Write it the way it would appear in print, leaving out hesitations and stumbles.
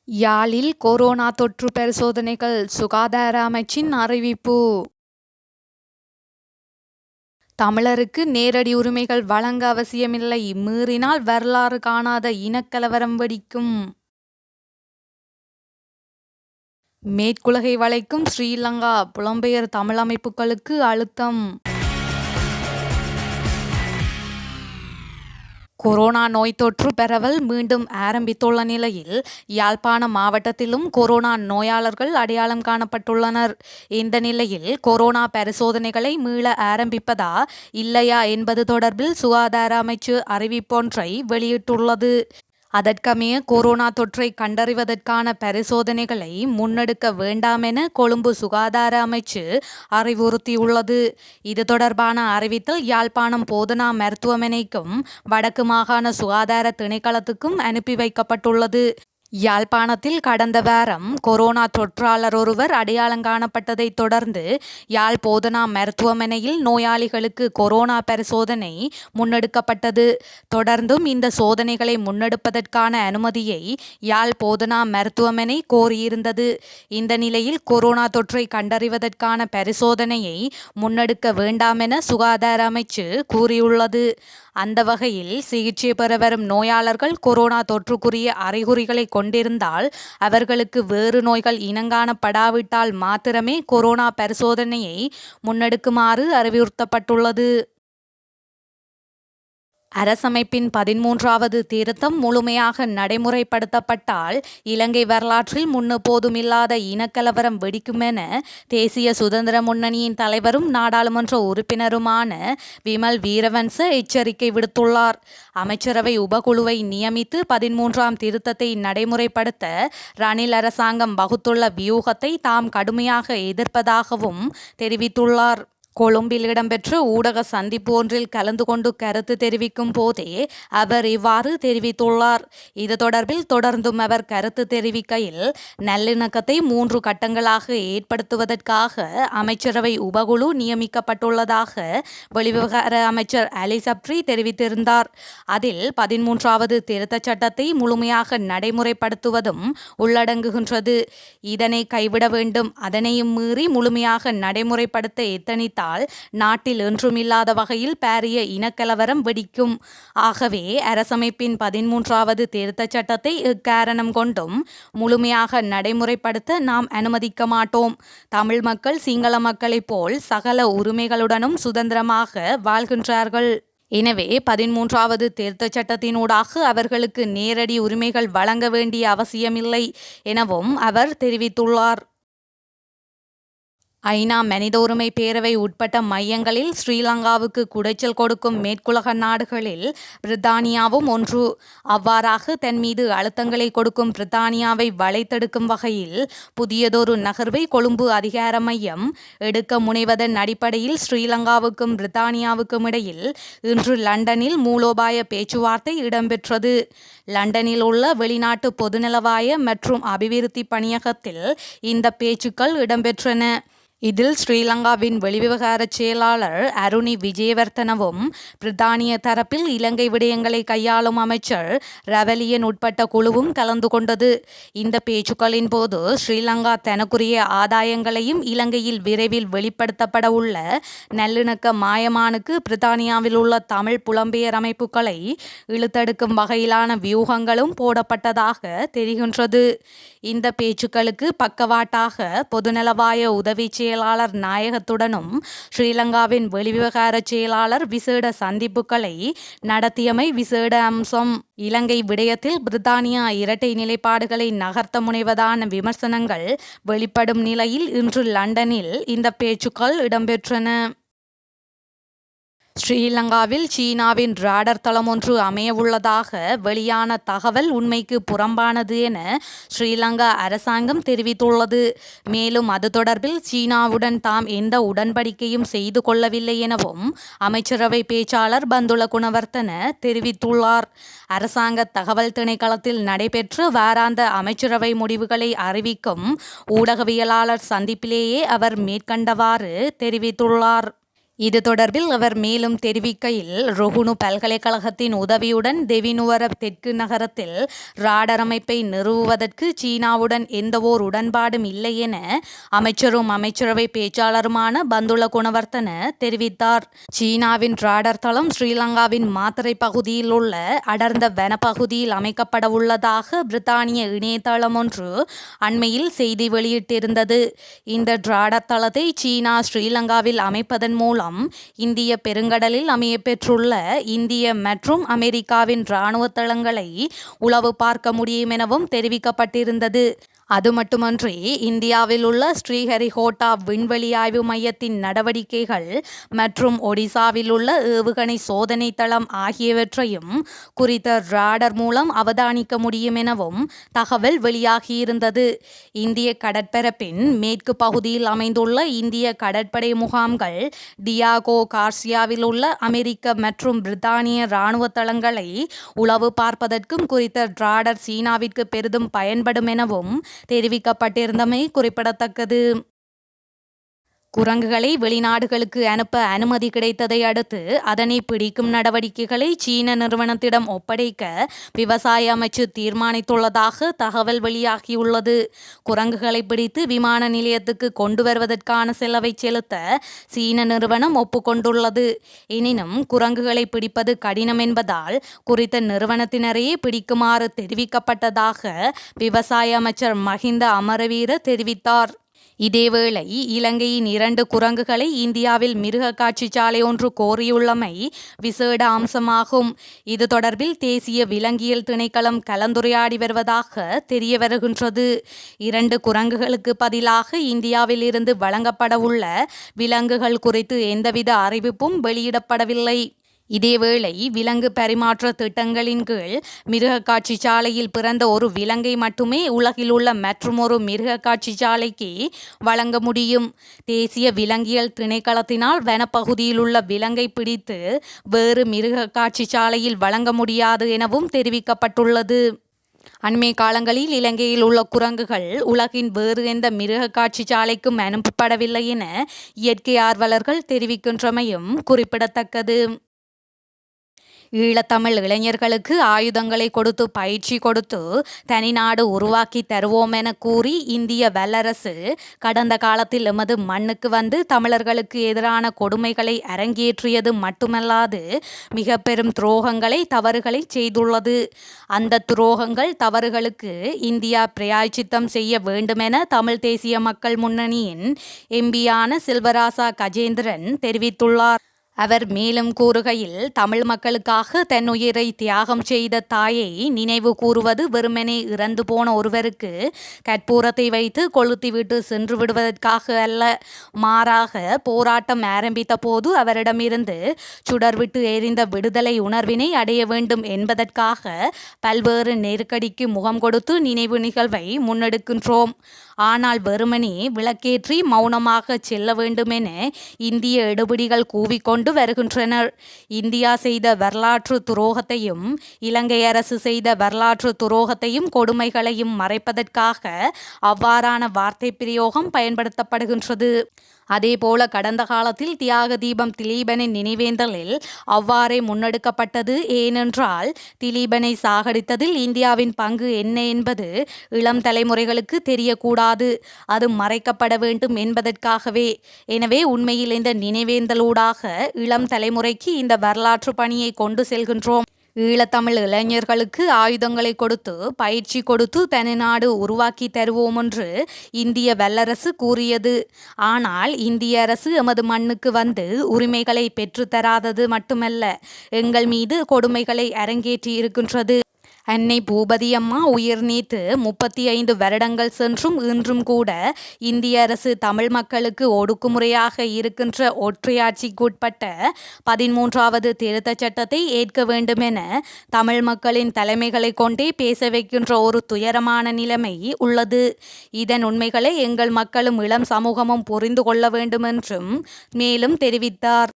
யாழில் கொரோனா தொற்று பரிசோதனைகள் சுகாதார அமைச்சின் அறிவிப்பு. தமிழருக்கு நேரடி உரிமைகள் வழங்க அவசியமில்லை, மீறினால் வரலாறு காணாத இனக்கலவரம் வெடிக்கும். மேற்குலகை வளைக்கும் ஸ்ரீலங்கா, புலம்பெயர் தமிழ் அமைப்புகளுக்கு அழுத்தம். கொரோனா நோய் தொற்று பரவல் மீண்டும் ஆரம்பித்துள்ள நிலையில் யாழ்ப்பாண மாவட்டத்திலும் கொரோனா நோயாளர்கள் அடையாளம் காணப்பட்டுள்ளனர். இந்த நிலையில் கொரோனா பரிசோதனைகளை மீள ஆரம்பிப்பதா இல்லையா என்பது தொடர்பில் சுகாதார அமைச்சு அறிவிப்பொன்றை வெளியிட்டுள்ளது. அதற்கமைய கொரோனா தொற்றை கண்டறிவதற்கான பரிசோதனைகளை முன்னெடுக்க வேண்டாமென கொழும்பு சுகாதார அமைச்சு அறிவுறுத்தியுள்ளது. இது தொடர்பான அறிவித்தல் யாழ்ப்பாணம் போதனா மருத்துவமனைக்கும் வடக்கு மாகாண சுகாதார திணைக்களத்துக்கும் அனுப்பி வைக்கப்பட்டுள்ளது. யாழ்ப்பாணத்தில் கடந்த வாரம் கொரோனா தொற்றாளர் ஒருவர் அடையாளம் காணப்பட்டதை தொடர்ந்து யாழ் போதனா மருத்துவமனையில் நோயாளிகளுக்கு கொரோனா பரிசோதனை முன்னெடுக்கப்பட்டது. தொடர்ந்தும் இந்த சோதனைகளை முன்னெடுப்பதற்கான அனுமதியை யாழ் போதனா மருத்துவமனை கோரியிருந்தது. இந்த நிலையில் கொரோனா தொற்றை கண்டறிவதற்கான பரிசோதனையை முன்னெடுக்க வேண்டாமென சுகாதார அமைச்சு கூறியுள்ளது. அந்த வகையில் சிகிச்சை பெற வரும் நோயாளர்கள் கொரோனா தொற்றுக்குரிய அறிகுறிகளை கொண்டிருந்தால் அவர்களுக்கு வேறு நோய்கள் இனங்காணப்படாவிட்டால் மாத்திரமே கொரோனா பரிசோதனையை முன்னெடுக்குமாறு அறிவுறுத்தப்பட்டுள்ளது. அரசமைப்பின் 13வது திருத்தம் முழுமையாக நடைமுறைப்படுத்தப்பட்டால் இலங்கை வரலாற்றில் முன்னெப்போதுமில்லாத இனக்கலவரம் வெடிக்குமென தேசிய சுதந்திர முன்னணியின் தலைவரும் நாடாளுமன்ற உறுப்பினருமான விமல் வீரவன்ச எச்சரிக்கை விடுத்துள்ளார். அமைச்சரவை உபகுழுவை நியமித்து 13ஆம் திருத்தத்தை நடைமுறைப்படுத்த ரணில் அரசாங்கம் வகுத்துள்ள வியூகத்தை தாம் கடுமையாக எதிர்ப்பதாகவும் தெரிவித்துள்ளார். கொழும்பில் இடம்பெற்ற ஊடக சந்திப்பு ஒன்றில் கலந்து கொண்டு கருத்து தெரிவிக்கும் போதே அவர் இவ்வாறு தெரிவித்துள்ளார். இது தொடர்பில் தொடர்ந்தும் அவர் கருத்து தெரிவிக்கையில், நல்லிணக்கத்தை 3 கட்டங்களாக ஏற்படுத்துவதற்காக அமைச்சரவை உபகுழு நியமிக்கப்பட்டுள்ளதாக வெளிவிவகார அமைச்சர் அலி சப்ரி தெரிவித்திருந்தார். அதில் 13வது திருத்தச் சட்டத்தை முழுமையாக நடைமுறைப்படுத்துவதும் உள்ளடங்குகின்றது. இதனை கைவிட வேண்டும். அதனையும் மீறி முழுமையாக நடைமுறைப்படுத்த எத்தனித்தால் நாட்டில் என்றுமில்லாத வகையில் பாரிய இனக்கலவரம் வெடிக்கும். ஆகவே அரசமைப்பின் 13வது திருத்தச் சட்டத்தை எக்காரணம் கொண்டும் முழுமையாக நடைமுறைப்படுத்த நாம் அனுமதிக்க மாட்டோம். தமிழ் மக்கள் சிங்கள மக்களைப் போல் சகல உரிமைகளுடனும் சுதந்திரமாக வாழ்கின்றார்கள். எனவே 13வது திருத்தச் சட்டத்தினூடாக அவர்களுக்கு நேரடி உரிமைகள் வழங்க வேண்டிய அவசியமில்லை எனவும் அவர் தெரிவித்துள்ளார். ஐநா மனித உரிமை பேரவை உட்பட்ட மையங்களில் ஸ்ரீலங்காவுக்கு குடைச்சல் கொடுக்கும் மேற்குலக நாடுகளில் பிரித்தானியாவும் ஒன்று. அவ்வாறாக தன் மீது அழுத்தங்களை கொடுக்கும் பிரித்தானியாவை வளைத்தெடுக்கும் வகையில் புதியதொரு நகர்வை கொழும்பு அதிகார மையம் எடுக்க முனைவதன் அடிப்படையில் ஸ்ரீலங்காவுக்கும் பிரித்தானியாவுக்கும் இடையில் இன்று லண்டனில் மூலோபாய பேச்சுவார்த்தை இடம்பெற்றது. லண்டனில் உள்ள வெளிநாட்டு பொதுநலவாய மற்றும் அபிவிருத்தி பணியகத்தில் இந்த பேச்சுக்கள் இடம்பெற்றன. இதில் ஸ்ரீலங்காவின் வெளிவிவகார செயலாளர் அருணி விஜயவர்தனவும் பிரித்தானிய தரப்பில் இலங்கை விடயங்களை கையாளும் அமைச்சர் ரவலியன் உட்பட்ட குழுவும் கலந்து கொண்டது. இந்த பேச்சுக்களின் போது ஸ்ரீலங்கா தனக்குரிய ஆதாயங்களையும் இலங்கையில் விரைவில் வெளிப்படுத்தப்பட உள்ள நல்லிணக்க மாயமானுக்கு பிரித்தானியாவில் உள்ள தமிழ் புலம்பெயர் அமைப்புகளை இழுத்தெடுக்கும் வகையிலான வியூகங்களும் போடப்பட்டதாக தெரிகின்றது. இந்த பேச்சுக்களுக்கு பக்கவாட்டாக பொதுநலவாய உதவி செயலாளர் நாயகத்துடனும் ஸ்ரீலங்காவின் வெளிவிவகார செயலாளர் விசேட சந்திப்புகளை நடத்தியமை விசேட அம்சம். இலங்கை விடயத்தில் பிரித்தானியா இரட்டை நிலைப்பாடுகளை நகர்த்த முனைவதான விமர்சனங்கள் வெளிப்படும் நிலையில் இன்று லண்டனில் இந்த பேச்சுக்கள் இடம்பெற்றன. ஸ்ரீலங்காவில் சீனாவின் ராடர் தளம் ஒன்று அமையவுள்ளதாக வெளியான தகவல் உண்மைக்கு புறம்பானது என ஸ்ரீலங்கா அரசாங்கம் தெரிவித்துள்ளது. மேலும் அது தொடர்பில் சீனாவுடன் தாம் எந்த உடன்படிக்கையும் செய்து கொள்ளவில்லை எனவும் அமைச்சரவை பேச்சாளர் பந்துல குணவர்த்தன தெரிவித்துள்ளார். அரசாங்க தகவல் திணைக்களத்தில் நடைபெற்ற வாராந்த அமைச்சரவை முடிவுகளை அறிவிக்கும் ஊடகவியலாளர் சந்திப்பிலேயே அவர் மேற்கண்டவாறு தெரிவித்துள்ளார். இது தொடர்பில் அவர் மேலும் தெரிவிக்கையில், ருகுணு பல்கலைக்கழகத்தின் உதவியுடன் தெவினுவர தெற்கு நகரத்தில் ராடர் அமைப்பை நிறுவுவதற்கு சீனாவுடன் எந்தவோர் உடன்பாடும் இல்லை என அமைச்சரும் அமைச்சரவை பேச்சாளருமான பந்துல குணவர்த்தன தெரிவித்தார். சீனாவின் ராடர் தளம் ஸ்ரீலங்காவின் மாத்தறை பகுதியில் உள்ள அடர்ந்த வனப்பகுதியில் அமைக்கப்படவுள்ளதாக பிரித்தானிய இணையதளம் ஒன்று அண்மையில் செய்தி வெளியிட்டிருந்தது. இந்த ராடர் தளத்தை சீனா ஸ்ரீலங்காவில் அமைப்பதன் மூலம் இந்திய பெருங்கடலில் அமையப்பெற்றுள்ள இந்திய மற்றும் அமெரிக்காவின் இராணுவ தளங்களை உளவு பார்க்க முடியும் எனவும் தெரிவிக்கப்பட்டிருந்தது. அது மட்டுமன்றி, இந்தியாவில் உள்ள ஸ்ரீஹரிகோட்டா விண்வெளி ஆய்வு மையத்தின் நடவடிக்கைகள் மற்றும் ஒடிசாவில் உள்ள ஏவுகணை சோதனை தளம் ஆகியவற்றையும் குறித்த ராடர் மூலம் அவதானிக்க முடியும் எனவும் தகவல் வெளியாகியிருந்தது. இந்திய கடற்பரப்பின் மேற்கு பகுதியில் அமைந்துள்ள இந்திய கடற்படை முகாம்கள் டியாகோ கார்சியாவில் உள்ள அமெரிக்க மற்றும் பிரித்தானிய இராணுவ தளங்களை உளவு பார்ப்பதற்கும் குறித்த ராடர் சீனாவிற்கு பெரிதும் பயன்படும் எனவும் தெரிவிக்கப்பட்டிருந்தமை குறிப்பிடத்தக்கது. குரங்குகளை வெளிநாடுகளுக்கு அனுப்ப அனுமதி கிடைத்ததை அடுத்து அதனை பிடிக்கும் நடவடிக்கைகளை சீன நிறுவனத்திடம் ஒப்படைக்க விவசாய அமைச்சு தீர்மானித்துள்ளதாக தகவல் வெளியாகியுள்ளது. குரங்குகளை பிடித்து விமான நிலையத்துக்கு கொண்டு வருவதற்கான செலவை செலுத்த சீன நிறுவனம் ஒப்புக்கொண்டுள்ளது. எனினும் குரங்குகளை பிடிப்பது கடினம் என்பதால் குறித்த நிறுவனத்தினரையே பிடிக்குமாறு தெரிவிக்கப்பட்டதாக விவசாய அமைச்சர் மஹிந்த அமரவீர தெரிவித்தார். இதேவேளை இலங்கையின் 2 குரங்குகளை இந்தியாவில் மிருக காட்சிச்சாலை ஒன்று கோரியுள்ளமை விசேட அம்சமாகும். இது தொடர்பில் தேசிய விலங்கியல் திணைக்களம் கலந்துரையாடி வருவதாக தெரிய வருகின்றது. 2 குரங்குகளுக்கு பதிலாக இந்தியாவில் இருந்து வழங்கப்படவுள்ள விலங்குகள் குறித்து எந்தவித அறிவிப்பும் வெளியிடப்படவில்லை. இதேவேளை விலங்கு பரிமாற்ற திட்டங்களின் கீழ் மிருக காட்சிச்சாலையில் பிறந்த ஒரு விலங்கை மட்டுமே உலகில் உள்ள மற்றுமொரு மிருக காட்சிச்சாலைக்கு வழங்க முடியும். தேசிய விலங்கியல் திணைக்களத்தினால் வனப்பகுதியில் உள்ள விலங்கை பிடித்து வேறு மிருக காட்சிச்சாலையில் வழங்க முடியாது எனவும் தெரிவிக்கப்பட்டுள்ளது. அண்மை காலங்களில் இலங்கையில் உள்ள குரங்குகள் உலகின் வேறு எந்த மிருக காட்சிச்சாலைக்கும் அனுப்பப்படவில்லை என இயற்கை ஆர்வலர்கள் தெரிவிக்கின்றமையும் குறிப்பிடத்தக்கது. ஈழத்தமிழ் இளைஞர்களுக்கு ஆயுதங்களை கொடுத்து பயிற்சி கொடுத்து தனிநாடு உருவாக்கி தருவோம் என கூறி இந்திய வல்லரசு கடந்த காலத்தில் எமது மண்ணுக்கு வந்து தமிழர்களுக்கு எதிரான கொடுமைகளை அரங்கேற்றியது மட்டுமல்லாது மிக பெரும் துரோகங்களை தவறுகளை செய்துள்ளது. அந்த துரோகங்கள் தவறுகளுக்கு இந்தியா பிராயச்சித்தம் செய்ய வேண்டுமென தமிழ் தேசிய மக்கள் முன்னணியின் எம்பியான செல்வராசா கஜேந்திரன் தெரிவித்துள்ளார். அவர் மேலும் கூறுகையில், தமிழ் மக்களுக்காக தன் உயிரை தியாகம் செய்த தாயை நினைவு கூறுவது வெறுமனே இறந்து போன ஒருவருக்கு கற்பூரத்தை வைத்து கொளுத்திவிட்டு சென்று விடுவதற்காக அல்ல. மாறாக போராட்டம் ஆரம்பித்த போது அவரிடமிருந்து சுடர்விட்டு எரிந்த விடுதலை உணர்வினை அடைய வேண்டும் என்பதற்காக பல்வேறு நெருக்கடிக்கு முகம் கொடுத்து நினைவு நிகழ்வை முன்னெடுக்கின்றோம். ஆனால் வெறுமனே விளக்கேற்றி மௌனமாக செல்ல வேண்டுமென இந்திய எடுபிடிகள் கூவிக்கொண்டு வருகின்றனர். இந்தியா செய்த வரலாற்று துரோகத்தையும் இலங்கை அரசு செய்த வரலாற்று துரோகத்தையும் கொடுமைகளையும் மறைப்பதற்காக அவ்வாறான வார்த்தை பிரயோகம் பயன்படுத்தப்படுகின்றது. அதேபோல கடந்த காலத்தில் தியாக தீபம் திலீபனின் நினைவேந்தலில் அவ்வாறே முன்னெடுக்கப்பட்டது. ஏனென்றால் திலீபனை சாகடித்ததில் இந்தியாவின் பங்கு என்ன என்பது இளம் தலைமுறைகளுக்கு தெரியக்கூடாது, அது மறைக்கப்பட வேண்டும் என்பதற்காகவே. எனவே உண்மையில் இந்த நினைவேந்தலூடாக இளம் தலைமுறைக்கு இந்த வரலாற்று பணியை கொண்டு செல்கின்றோம். ஈழத்தமிழ் இளைஞர்களுக்கு ஆயுதங்களை கொடுத்து பயிற்சி கொடுத்து தனிநாடு உருவாக்கி தருவோம் என்று இந்திய வல்லரசு கூறியது. ஆனால் இந்திய அரசு எமது மண்ணுக்கு வந்து உரிமைகளை பெற்றுத்தராதது மட்டுமல்ல, எங்கள் மீது கொடுமைகளை அரங்கேற்றி இருக்கின்றது. அன்னை பூபதியம்மா உயிர் நீத்து 35 வருடங்கள் சென்றும் இன்றும் கூட இந்திய அரசு தமிழ் மக்களுக்கு ஒடுக்குமுறையாக இருக்கின்ற ஒற்றையாட்சிக்குட்பட்ட 13வது திருத்தச் சட்டத்தை ஏற்க வேண்டுமென தமிழ் மக்களின் தலைமைகளை கொண்டே பேச வைக்கின்ற ஒரு துயரமான நிலைமை உள்ளது. இதன் உண்மைகளை எங்கள் மக்களும் இளம் சமூகமும் புரிந்து கொள்ள வேண்டும் என்றும் மேலும் தெரிவித்தார்.